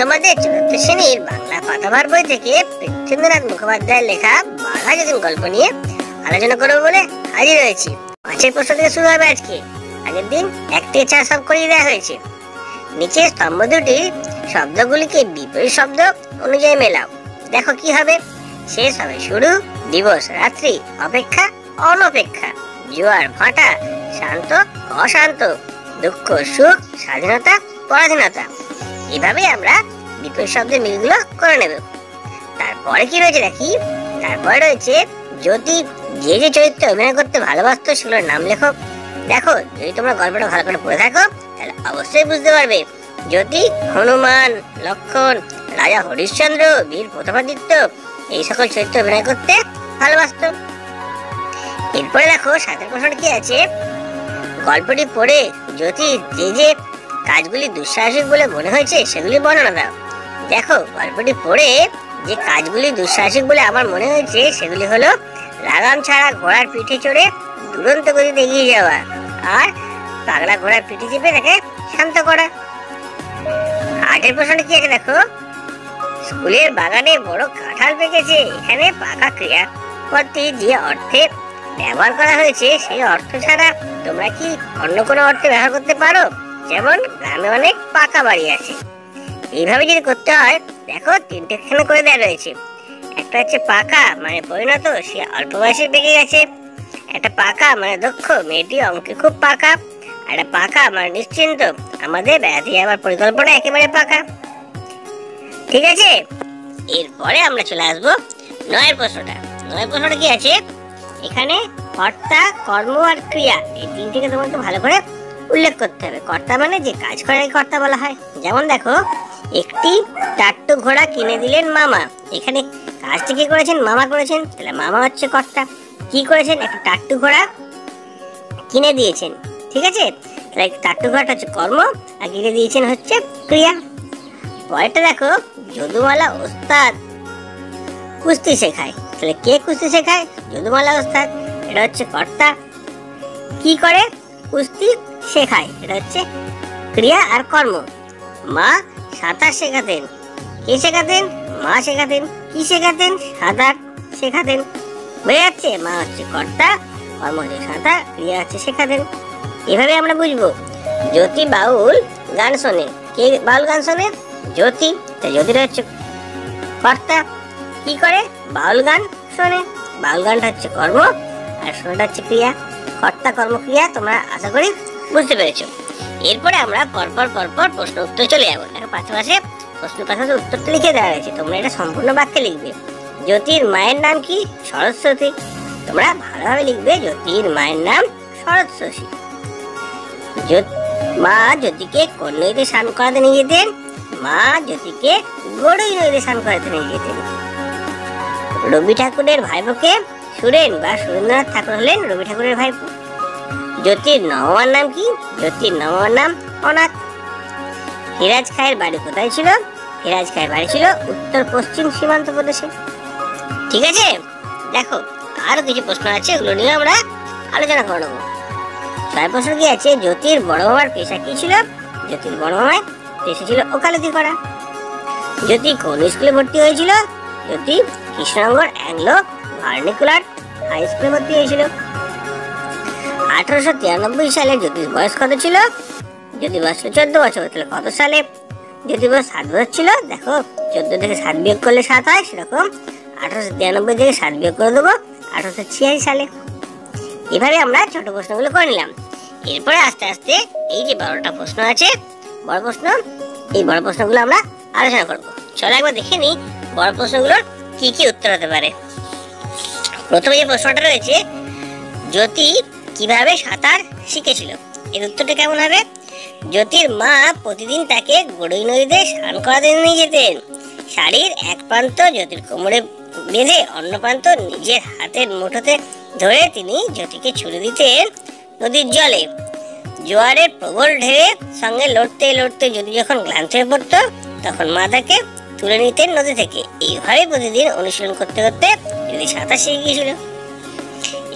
তোমাদের চতুর্থ শ্রেণীর বাংলা পাতাবার বই থেকে পৃথ্বীন্দ্রনাথ মুখোপাধ্যায়ের লেখা বাঘা যতীন গল্প নিয়ে আলোচনা করবো বলে হাজির হয়েছি। 5 প্রশ্ন থেকে শুরু হবে আজকে। আগের দিন 1 থেকে 4 সব করিয়ে দেওয়া হয়েছে। নিচে স্তম্ভ দুটির শব্দগুলিকে বিপরীত শব্দ অনুযায়ী মেলাও, দেখো কি হবে। শেষ হবে শুরু, দিবস, রাত্রি, অপেক্ষা, অনপেক্ষা, জোয়ার, ভাটা, শান্ত, অশান্ত, দুঃখ, সুখ, স্বাধীনতা, পরাধীনতা। এভাবে আমরা বিপরীত শব্দের মিলগুলো করে নেব। তারপরে কি রয়েছে দেখি। তারপরে রয়েছে যদি যে যে চরিত্রে অভিনয় করতে ভালোবাসতো সেগুলোর নাম লেখো। দেখো, যদি তোমরা গল্পটা ভালো করে পড়ে থাকো তাহলে অবশ্যই বুঝতে পারবে। যদি হনুমান, লক্ষণ, রাজা হরিশ্চন্দ্র, বীর প্রতাপাদিত্য এই সকল চরিত্রে অভিনয় করতে ভালোবাসতো। এরপরে দেখো 7 প্রশ্ন কি আছে। গল্পটি পড়ে যদি যে যে কাজগুলি দুঃসাহসিক বলে মনে হয়েছে সেগুলি বর্ণনা দাও। দেখো, গল্পটি পড়ে যে কাজগুলি দুঃসাহসিক বলে আমার মনে হয়েছে সেগুলি হলো লাগাম ছাড়া ঘোড়ার পিঠে চড়ে দুরন্ত গতিতে এগিয়ে যাওয়া, আর পাগলা ঘোড়ার পিঠে চেপে তাকে শান্ত করা। 8 প্রশ্ন কি আছে দেখো। স্কুলের বাগানে বড় কাঁঠাল পেকেছে। এখানে পাকা ক্রিয়াপদটি যে অর্থে ব্যবহার করা হয়েছে সেই অর্থ ছাড়া তোমরা কি অন্য কোনো অর্থে ব্যবহার করতে পারো? যেমন গ্রামে অনেক পাকা বাড়ি আছে। এইভাবে যদি করতে হয়, দেখো 3টে এখানে করে দেওয়া রয়েছে। একটা হচ্ছে পাকা মানে পরিণত, সে অল্প বয়সে পেকে গেছে। একটা পাকা মানে দক্ষ, মেয়েটি অঙ্কে খুব পাকা। আর একটা পাকা মানে নিশ্চিন্ত, আমাদের বেড়াতে যাওয়ার পরিকল্পনা একেবারে পাকা। ঠিক আছে, এরপরে আমরা চলে আসবো 9 প্রশ্নটা। 9 প্রশ্নটা কি আছে। এখানে কর্তা, কর্ম আর ক্রিয়া এই 3টিকে তোমাকে ভালো করে উল্লেখ করতে হবে। কর্তা মানে যে কাজ করে কর্তা বলা হয়। যেমন দেখো, একটি টাট্টু ঘোড়া কিনে দিলেন মামা। এখানে কাজটি কি করেছেন? মামা করেছেন, তাহলে মামা হচ্ছে কর্তা। কি করেছেন? একটা টাট্টু ঘোড়া কিনে দিয়েছেন। ঠিক আছে, তাহলে টাট্টু ঘোড়াটা হচ্ছে কর্ম আর কিনে দিয়েছেন হচ্ছে ক্রিয়া। পরেরটা দেখো, যদুমালা ওস্তাদ কুস্তি শেখায়। তাহলে কে কুস্তি শেখায়? যদুমালা ওস্তাদ, এটা হচ্ছে কর্তা। কি করে? কুস্তি শেখায়, এটা হচ্ছে ক্রিয়া আর কর্ম। মা সাঁতার শেখাতেন। কে শেখাতেন? মা শেখাতেন। কি শেখাতেন? সাঁতার শেখাতেন। বুঝে যাচ্ছে? মা হচ্ছে কর্তা, কর্ম হচ্ছে সাঁতার, ক্রিয়া হচ্ছে শেখাতেন। এভাবে আমরা বুঝবো। জ্যোতি বাউল গান শোনে। কে বাউল গান শোনে? জ্যোতি। তাই জ্যোতিটা হচ্ছে কর্তা। কি করে? বাউল গান শোনে। বাউল গানটা হচ্ছে কর্ম আর শোনাটা হচ্ছে ক্রিয়া। কর্তা, কর্ম, ক্রিয়া তোমরা আশা করি বুঝতে পেরেছো। এরপরে আমরা পরপর প্রশ্ন উত্তর চলে যাবো। দেখো, পাশাপাশি প্রশ্ন পাশাপাশি উত্তরটা লিখে দেওয়া হয়েছে। তোমরা এটা সম্পূর্ণ বাক্যে লিখবে। জ্যোতির মায়ের নাম কি? সরস্বতী। তোমরা ভালোভাবে লিখবে, জ্যোতির মায়ের নাম সরস্বতী। মা জ্যোতিকে কোন নদীতে স্নান করাতে নিয়ে যেতেন? মা জ্যোতিকে গড়ই নদীতে স্নান করাতে নিয়ে যেতেন। রবি ঠাকুরের ভাইপোকে সুরেন বা সুরেন্দ্রনাথ ঠাকুর হলেন রবি ঠাকুরের ভাইপো। জ্যোতির নবমার নাম কি? জ্যোতির নবমার নাম অনাথ। হিরাজ খায়ের বাড়ি কোথায় ছিল? হিরাজ খায়ের বাড়ি ছিল উত্তর পশ্চিম সীমান্ত প্রদেশে। ঠিক আছে, দেখো আরো কিছু প্রশ্ন আছে, ওগুলো নিয়ে আমরা আলোচনা করে নেবো। 6 প্রশ্ন কি আছে। জ্যোতির বড় মামার পেশা কি ছিল? জ্যোতির বড় মামার পেশা ছিল ওকালতি করা। জ্যোতি কোন স্কুলে ভর্তি হয়েছিল? জ্যোতি কৃষ্ণনগর অ্যাংলো ভার্নিকুলার হাই স্কুলে ভর্তি হয়েছিল। 1893 সালে জ্যোতির বয়স কত ছিল? জ্যোতির বয়স ছিল 14 বছর। তাহলে কত সালে জ্যোতির বয়স? 7 বছর ছিল। দেখো, 14 থেকে 7 বিয়োগ করলে 7 হয়, সেরকম 1893 থেকে 7 বিয়োগ করে দেবো 1886 সালে। এভাবে আমরা ছোট প্রশ্নগুলো করে নিলাম। এরপরে আস্তে আস্তে এই যে 12টা প্রশ্ন আছে, বড় প্রশ্ন, এই বড় প্রশ্নগুলো আমরা আলোচনা করবো। চলো একবার দেখে নিই বড় প্রশ্নগুলোর কি কি উত্তর হতে পারে। প্রথমে যে প্রশ্নটা রয়েছে, জ্যোতি কিভাবে সাঁতার শিখেছিল? এর উত্তরটা কেমন হবে? জ্যোতির মা প্রতিদিন তাকে গড়ই নদীতে স্নান করাতে নিয়ে যেতেন। শাড়ির এক প্রান্ত জ্যোতির কোমরে বেঁধে অন্য প্রান্ত নিজের হাতের মুঠোতে ধরে তিনি জ্যোতিকে ছুড়ে দিতেন নদীর জলে। জোয়ারের প্রবল ঢেউয়ের সঙ্গে লড়তে লড়তে জ্যোতি যখন ক্লান্ত হয়ে পড়তো তখন মা তাকে তুলে নিতেন নদী থেকে। এইভাবে প্রতিদিন অনুশীলন করতে করতে জ্যোতি সাঁতার শিখে গিয়েছিল।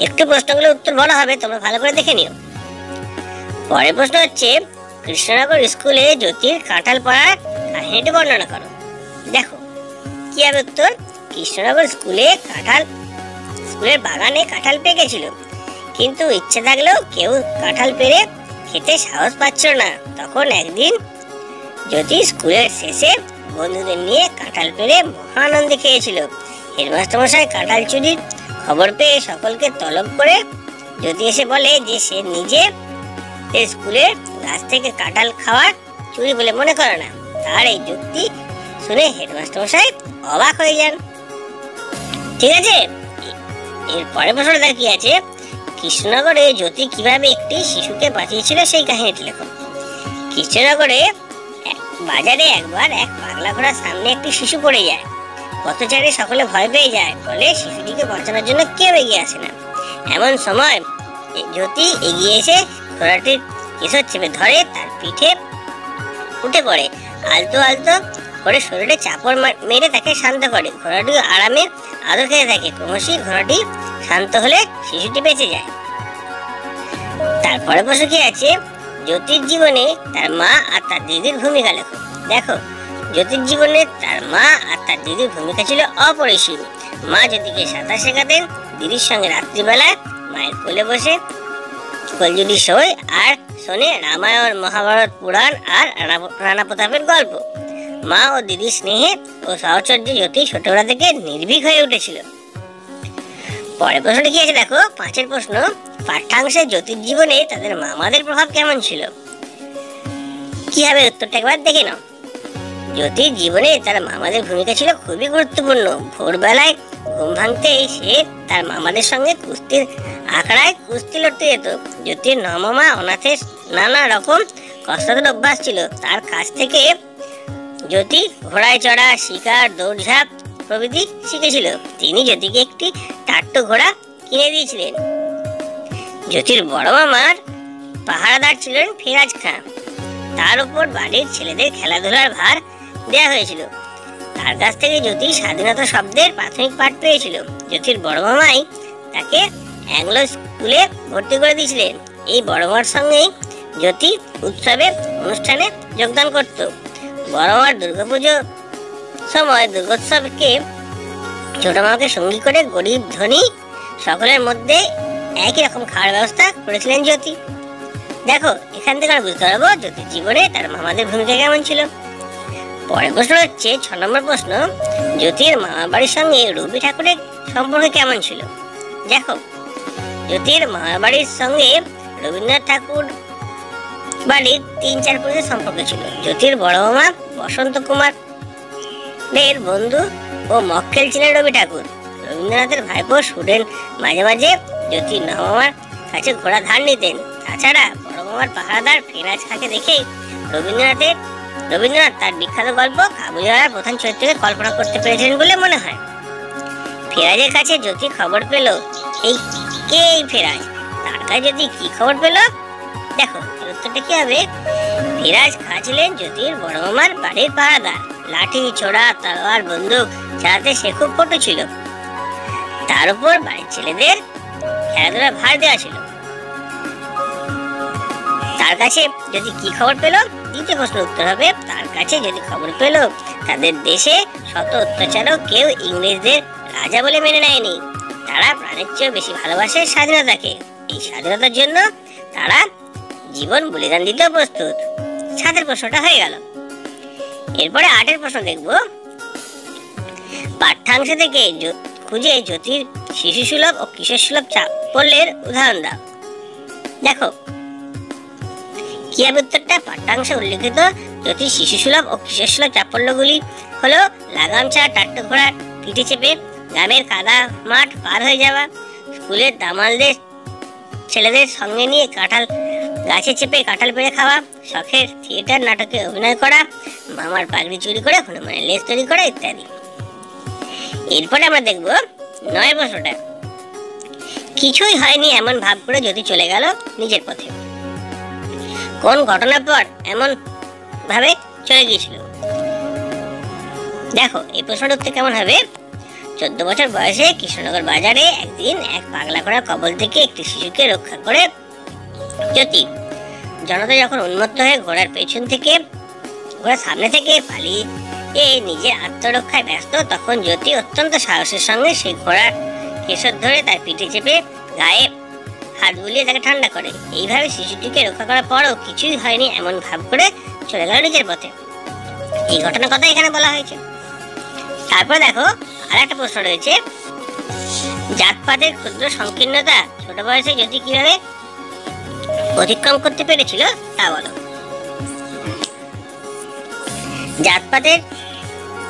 একটু প্রশ্নগুলোর উত্তর বলা হবে, তোমরা ভালো করে দেখে নিও। পরের প্রশ্ন হচ্ছে, কৃষ্ণনগর স্কুলে জ্যোতির কাঁঠাল পাড়ার কাহিনীটি বর্ণনা করো। দেখো কি হবে উত্তর। কৃষ্ণনগর স্কুলের বাগানে কাঁঠাল পেকেছিল, কিন্তু ইচ্ছে থাকলেও কেউ কাঁঠাল পেড়ে খেতে সাহস পাচ্ছিল না। তখন একদিন জ্যোতি স্কুলের শেষে বন্ধুদের নিয়ে কাঁঠাল পেড়ে মহানন্দে খেয়েছিল। হেডমাস্টার মশাই কাঁঠাল চুরির খবর পেয়ে সকলকে তলব করে জ্যোতি এসে বলে যে সে নিজে স্কুলের গাছ থেকে কাঁঠাল খাওয়ার চুরি বলে মনে করে না। তার এই যুক্তি শুনে হেডমাস্টার মশাই অবাক হয়ে যান। ঠিক আছে, এর পরের প্রশ্নটা কি আছে, কৃষ্ণনগরে জ্যোতি কিভাবে একটি শিশুকে বাঁচিয়েছিল সেই কাহিনীটি লেখো। কৃষ্ণনগরে বাজারে একবার এক পাগলা ঘোড়ার সামনে একটি শিশু পড়ে যায়। পথচারী সকলে ভয় পেয়ে যায়, ফলে শিশুটিকে বাঁচানোর জন্য কেউ এগিয়ে আসে না। এমন সময় জ্যোতি এগিয়ে এসে ঘোড়াটির কেশর চেপে ধরে তার পিঠে উঠে পড়ে। আলতো আলতো করে শরীরে চাপড় মেরে তাকে শান্ত করে। ঘোড়াটি আরামে আদর খেতে থাকে। ক্রমশই ঘোড়াটি শান্ত হলে শিশুটি বেঁচে যায়। তারপরে প্রশ্ন কি আছে, জ্যোতির জীবনে তার মা আর তার দিদির ভূমিকা লেখো। দেখো, জ্যোতির জীবনে তার মা আর তার দিদির ভূমিকা ছিল অপরিসীম। মা জ্যোতিকে সাঁতার শেখাতেন, দিদির সঙ্গে রাত্রিবেলায় মায়ের কোলে বসে কলজুড়ি শোয় আর শোনে রামায়ণ, মহাভারত, পুরাণ আর রানা প্রতাপের গল্প। মা ও দিদির স্নেহে ও সাহচর্যে জ্যোতি ছোটবেলা থেকে নির্ভীক হয়ে উঠেছিল। পরের প্রশ্নটি কি আছে দেখো, 5 প্রশ্ন, পাঠ্যাংশে জ্যোতির জীবনে তাদের মামাদের প্রভাব কেমন ছিল? কি হবে উত্তরটা একবার দেখে নাও। জ্যোতির জীবনে তার মামাদের ভূমিকা ছিল খুবই গুরুত্বপূর্ণ। ভোরবেলায় ঘুম ভাঙতেই সে তার মামাদের সঙ্গে কুস্তির আখড়ায় কুস্তি লড়তে যেত। জ্যোতির নমামা অনাথের নানা রকম কসরতের অভ্যাস ছিল। তার কাছ থেকে জ্যোতি ঘোড়ায় চড়া, শিকার, দৌড়ঝাঁপ প্রভৃতি শিখেছিল। তিনি জ্যোতিকে একটি টাট্টু ঘোড়া কিনে দিয়েছিলেন। জ্যোতির বড় মামার পাহারাদার ছিলেন ফিরাজ খাঁ। তার উপর বাড়ির ছেলেদের খেলাধুলার ভার দেয়া হয়েছিল। তার কাছ থেকে জ্যোতি স্বাধীনতা শব্দের প্রাথমিক পাঠ পেয়েছিল। জ্যোতির বড় মামাই তাকে অ্যাংলো স্কুলে ভর্তি করে দিয়েছিলেন। এই বড় মামার সঙ্গেই জ্যোতি উৎসবে অনুষ্ঠানে যোগদান করত। বড় মামার দুর্গাপুজোর সময় দুর্গোৎসবকে ছোট মামাকে সঙ্গী করে গরিব ধনী সকলের মধ্যে একই রকম খাওয়ার ব্যবস্থা করেছিলেন জ্যোতি। দেখো, এখান থেকে আমরা বুঝতে পারবো জ্যোতির জীবনে তার মামাদের ভূমিকা কেমন ছিল। পরের প্রশ্ন হচ্ছে 6 নম্বর প্রশ্ন, জ্যোতির মামা বাড়ির সঙ্গে রবি ঠাকুরের সম্পর্ক কেমন ছিল? দেখো, জ্যোতির মামা বাড়ির সঙ্গে রবীন্দ্রনাথ ঠাকুর বাড়ির 3-4 পুরুষের সম্পর্ক ছিল। জ্যোতির বড় মামা বসন্ত কুমারের বন্ধু ও মক্কেল ছিলেন রবি ঠাকুর। রবীন্দ্রনাথের ভাইপো সুরেন মাঝে মাঝে জ্যোতির মামার কাছে ঘোড়া ধার নিতেন। তাছাড়া বড় মামার পাহারাদার ফিরাজ খাঁকে দেখে রবীন্দ্রনাথ তার বিখ্যাত গল্প কাবুলিওয়ালার প্রধান চরিত্রকে কল্পনা করতে পেরেছিলেন বলে মনে হয়। ফিরাজের কাছে জ্যোতি খবর পেল, এই ফিরাজ, তার কাছে জ্যোতি কি খবর পেল? দেখো, উত্তরটা কি হবে। ফিরাজ খাঁ ছিলেন জ্যোতির বড় মামার বাড়ির পাহারাদার। লাঠি, ছোড়া, তলোয়ার, বন্দুক চালাতে সে খুব পটু ছিল। তার উপর বাড়ির ছেলেদের খেলাধুলার ভার দেওয়া ছিল। তার কাছে যদি কি খবর পেল? দ্বিতীয় প্রশ্ন উত্তর হবে, তার কাছে যদি খবর পেল তাদের দেশে শত অত্যাচারও কেউ ইংরেজদের রাজা বলে মেনে নেয়নি। তারা প্রাণের চেয়েও বেশি ভালোবাসে স্বাধীনতাকে। এই স্বাধীনতার জন্য তারা জীবন বলিদান দিতে প্রস্তুত। 7 প্রশ্নটা হয়ে গেল। এরপরে 8 প্রশ্ন দেখব। পাঠ্যাংশ থেকে খুঁজে জ্যোতির শিশু সুলভ ও কিশোর সুলভ সাফল্যের উদাহরণ দাও। দেখো, কি হবে উত্তরটা। পাঠ্যাংশে উল্লেখিত জ্যোতির শিশু সুলভ ও কিশোর সুলভ সাফল্যগুলি হলো লাগাম ছাড়া টাট্টু ঘোড়ার পিঠে চেপে গ্রামের কাদা মাঠ পার হয়ে যাওয়া, স্কুলের দামালদের ছেলেদের সঙ্গে নিয়ে কাঁঠাল গাছে চেপে কাঁঠাল পেড়ে খাওয়া, শখের থিয়েটার নাটকে অভিনয় করা, মামার পাগড়ি চুরি করে হনুমানের লেজ তৈরি করা ইত্যাদি। এরপরে আমরা দেখব 9 প্রশ্নটা। কিছুই হয়নি এমন ভাব করে জ্যোতি চলে গেল নিজের পথে। কোন ঘটনার পর এমন ভাবে চলে গিয়েছিল? দেখো, এই প্রশ্নটা উত্তর কেমন হবে। 14 বছর বয়সে কৃষ্ণনগর বাজারে একদিন এক পাগলা ঘোড়ার কবল থেকে একটি শিশুকে রক্ষা করে জ্যোতি। জনতা যখন উন্মত্ত হয়ে ঘোড়ার পেছন থেকে ঘোড়া সামনে থেকে পালিয়ে নিজের আত্মরক্ষায় ব্যস্ত। তখন জ্যোতি অত্যন্ত সাহসের সঙ্গে সেই ঘোড়ার কেশর ধরে তার পিঠে চেপে গায়ে হাত বুলিয়ে তাকে ঠান্ডা করে। এইভাবে শিশুটিকে রক্ষা করার পরও কিছুই হয়নি এমন ভাব করে চলে গেল নিজের পথে। এই ঘটনার কথা এখানে বলা হয়েছে। তারপর দেখো আর একটা প্রশ্ন রয়েছে, জাতপাতের ক্ষুদ্র সংকীর্ণতা ছোট বয়সে জ্যোতি কিভাবে অতিক্রম করতে পেরেছিল তা বলো। জাতপাতের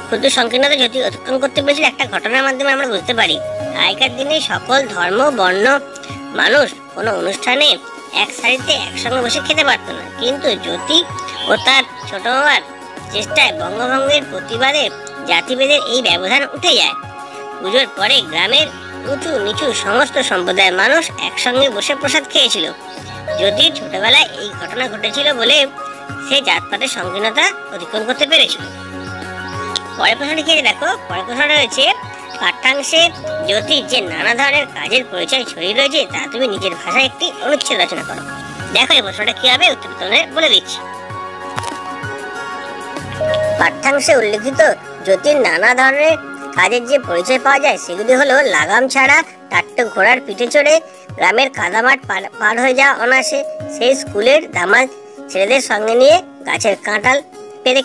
ক্ষুদ্র সংকীর্ণতা জ্যোতি অতিক্রম করতে পেরেছিল একটা ঘটনার মাধ্যমে আমরা বুঝতে পারি। আগেকার দিনে সকল ধর্ম বর্ণ মানুষ কোনো অনুষ্ঠানে এক সারিতে একসঙ্গে বসে খেতে পারত না, কিন্তু জ্যোতি ও তার ছোট হওয়ার চেষ্টায় বঙ্গভঙ্গের প্রতিবাদে জাতিভেদের এই ব্যবধান উঠে যায়। পুজোর পরে গ্রামের উঁচু নিচু সমস্ত সম্প্রদায়ের মানুষ একসঙ্গে বসে প্রসাদ খেয়েছিল। জ্যোতির ছোটবেলায় এই ঘটনা ঘটেছিল বলে সে জাতপাতের সংকীর্ণতা অতিক্রম করতে পেরেছিল। পরের প্রশ্নটি খেয়ে দেখো, পরের প্রশ্ন রয়েছে, পাঠ্যাংশে জ্যোতির যে নানা ধরনের কাজের পরিচয় ছড়িয়ে রয়েছে তা তুমি নিজের ভাষায় একটি অনুচ্ছেদ রচনা করো। দেখো এই প্রশ্নটা কি হবে, উত্তর তোমাদের বলে দিচ্ছি। পাঠ্যাংশে উল্লেখিত জ্যোতির নানা ধরনের কাজের যে পরিচয় পাওয়া যায় সেগুলি হলো লাগাম ছাড়া টাট্টু ঘোড়ার পিঠে চড়ে গ্রামের কাদামাঠ পার হয়ে যাওয়া অনায়াসে, সেই স্কুলের দামাল ছেলেদের সঙ্গে নিয়ে গাছের কাঁঠাল পেরে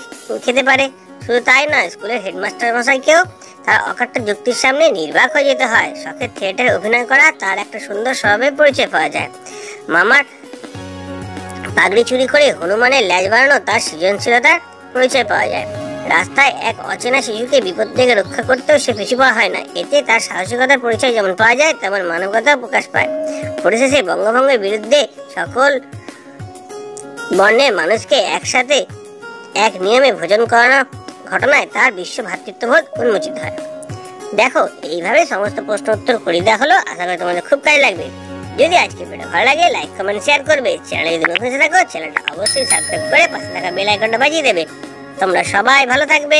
খেতে পারে। শুধু তাই নয়, স্কুলের হেডমাস্টার মশাইকেও তার অকাট্য যুক্তির সামনে নির্বাক হয়ে যেতে হয়। শখের থিয়েটারে অভিনয় করা তার একটা সুন্দর স্বভাবের পরিচয় পাওয়া যায়। মামার পাগড়ি চুরি করে হনুমানের ল্যাজ বানানো তার সৃজনশীলতার পরিচয় পাওয়া যায়। রাস্তায় এক অচেনা শিশুকে বিপদ থেকে রক্ষা করতেও সে পিছু পাওয়া হয় না। এতে তার সাহসিকতার পরিচয় যেমন পাওয়া যায় তেমন মানবতাও প্রকাশ পায়। পরিশেষে বঙ্গভঙ্গের বিরুদ্ধে সকল বর্ণের মানুষকে একসাথে এক নিয়মে ভোজন করানো ঘটনায় তার বিশ্ব ভ্রাতৃত্ববোধ উন্মোচিত হয়। দেখো এইভাবে সমস্ত প্রশ্ন উত্তর করে দেওয়া হলো। আশা করি তোমাদের খুব কাজে লাগবে। যদি আজকে ভিডিও ভালো লাগে লাইক কমেন্ট শেয়ার করবে। চ্যানেলে যদি নতুন এসে থাকো চ্যানেলটা অবশ্যই সাবস্ক্রাইব করে পাশে থাকা বেল আইকনটা বাজিয়ে দেবে। তোমরা সবাই ভালো থাকবে।